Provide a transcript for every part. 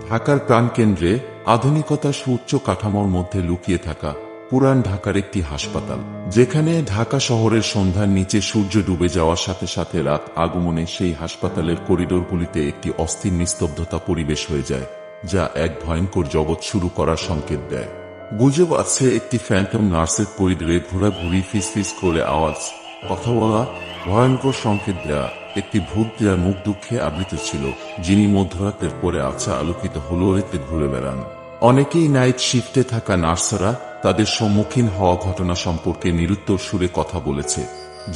ঢাকার প্রাণকেন্দ্রে আধুনিকতার সুউচ্চ কাঠামোর মধ্যে লুকিয়ে থাকা পুরান ঢাকার একটি হাসপাতাল, যেখানে ঢাকা শহরের সন্ধ্যার নিচে সূর্য ডুবে যাওয়ার সাথে সাথে রাত আগমনে সেই হাসপাতালের করিডোরগুলিতে একটি অস্থির নিস্তব্ধতা পরিবেশ হয়ে যায়, যা এক ভয়ঙ্কর জগৎ শুরু করার সংকেত দেয়। গুজব আছে একটি ফ্যান্টম নার্সের করিডোরে ঘোরাঘুরি, ফিসফিস করে আওয়াজ, কথা বলা, ভয়ঙ্কর সংকেত দেয়া একটি ভূত যার মুখ দুঃখে আবৃত ছিল, যিনি মধ্যরাতের পরে আচ্ছা আলোকিত হলোতে ঘুরে বেড়ান। অনেকেই নাইট শিফটে থাকা নার্সরা তাদের সম্মুখীন হওয়া ঘটনা সম্পর্কে নিরুত্তর সুরে কথা বলেছে,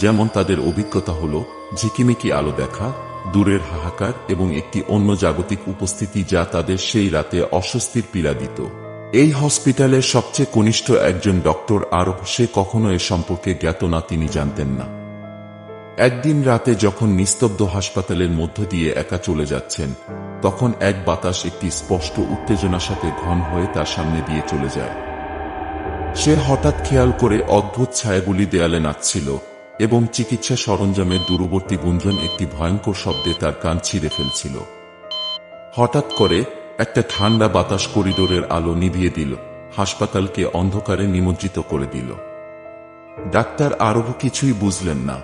যেমন তাদের অভিজ্ঞতা হল ঝিকিমিকি আলো দেখা, দূরের হাহাকার এবং একটি অন্য জাগতিক উপস্থিতি যা তাদের সেই রাতে অস্বস্তির পীড়া দিত। এই হসপিটালের সবচেয়ে কনিষ্ঠ একজন ডক্টর আরব, সে কখনো এ সম্পর্কে জ্ঞাত না, তিনি জানতেন না। একদিন রাতে যখন নিস্তব্ধ হাসপাতালের মধ্য দিয়ে একা চলে যাচ্ছেন, তখন এক বাতাস একটি স্পষ্ট উত্তেজনার সাথে ঘন হয়ে তার সামনে দিয়ে চলে যায়। সে হঠাৎ খেয়াল করে অদ্ভুত ছায়াগুলি দেয়ালে নাচছিল এবং চিকিৎসা সরঞ্জামের দূরবর্তী গুঞ্জন একটি ভয়ঙ্কর শব্দে তার কান ছিঁড়ে ফেলছিল। হঠাৎ করে একটা ঠান্ডা বাতাস করিডোরের আলো নিভিয়ে দিল, হাসপাতালকে অন্ধকারে নিমজ্জিত করে দিল। ডাক্তার আরব কিছুই বুঝলেন না।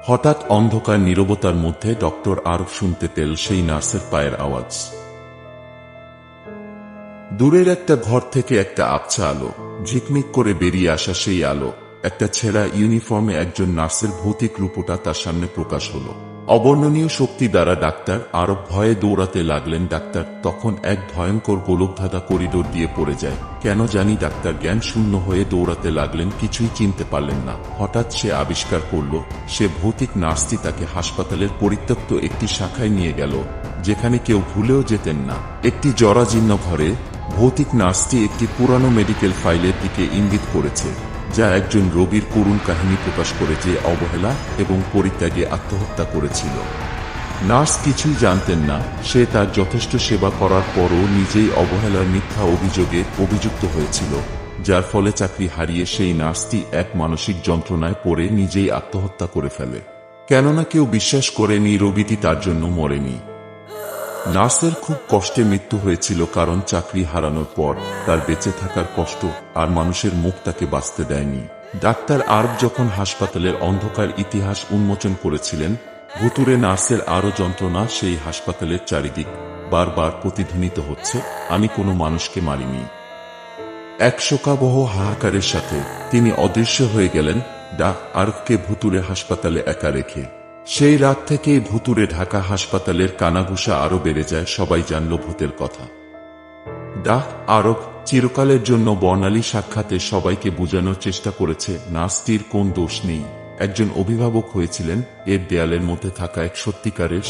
হঠাৎ অন্ধকার নীরবতার মধ্যে ডক্টর আরব শুনতে পেল সেই নার্সের পায়ের আওয়াজ। দূরের একটা ঘর থেকে একটা আবছা আলো, ঝিকমিক করে বেরিয়ে আসা সেই আলো, একটা ছেঁড়া ইউনিফর্মে একজন নার্সের ভৌতিক রূপটা তার সামনে প্রকাশ হলো। অবর্ণনীয় শক্তি দ্বারা ডাক্তার আরব ভয়ে দৌড়াতে লাগলেন। ডাক্তার তখন এক ভয়ঙ্কর গোলকধাঁধা করিডোর দিয়ে পড়ে যায়। কেন জানি ডাক্তার জ্ঞান শূন্য হয়ে দৌড়াতে লাগলেন, কিছুই চিনতে পারলেন না। হঠাৎ সে আবিষ্কার করল, সে ভৌতিক নার্সটি তাকে হাসপাতালের পরিত্যক্ত একটি শাখায় নিয়ে গেল, যেখানে কেউ ভুলেও যেতেন না। একটি জরাজীর্ণ ঘরে ভৌতিক নার্সটি একটি পুরানো মেডিকেল ফাইলের দিকে ইঙ্গিত করেছে, যা একজন রোগীর করুণ কাহিনী প্রকাশ করে, যে অবহেলা এবং পরিত্যাগে আত্মহত্যা করেছিল। নার্স কিছুই জানতেন না, সে তার যথেষ্ট সেবা করার পরও নিজেই অবহেলার মিথ্যা অভিযোগে অভিযুক্ত হয়েছিল, যার ফলে চাকরি হারিয়ে সেই নার্সটি এক মানসিক যন্ত্রণায় পড়ে নিজেই আত্মহত্যা করে ফেলে। কেননা কেউ বিশ্বাস করেনি রোগীটি তার জন্য মরেনি। নার্সের খুব কষ্টে মৃত্যু হয়েছিল, কারণ চাকরি হারানোর পর তার বেঁচে থাকার কষ্ট আর মানুষের মুখ তাকে বাঁচতে দেয়নি। ডাক্তার আরব যখন হাসপাতালের অন্ধকার ইতিহাস উন্মোচন করেছিলেন, ভুতুরে নার্সের আরও যন্ত্রণা সেই হাসপাতালের চারিদিক বারবার প্রতিধ্বনিত হচ্ছে, আমি কোনো মানুষকে মারিনি। এক শোকাবহ হাহাকারের সাথে তিনি অদৃশ্য হয়ে গেলেন, আরবকে ভুতুরে হাসপাতালে একা রেখে। সেই রাত থেকেই ভুতুরে ঢাকা হাসপাতালের কানাঘুষা আরো বেড়ে যায়। সবাই জানল ভূতের কথা। আরব চিরকালের জন্য বর্ণালী সাক্ষাতে সবাইকে বোঝানোর চেষ্টা করেছে, নার্সটির কোন দোষ নেই। একজন অভিভাবক হয়েছিলেন, এর দেয়ালের মধ্যে থাকা এক সত্যিকারের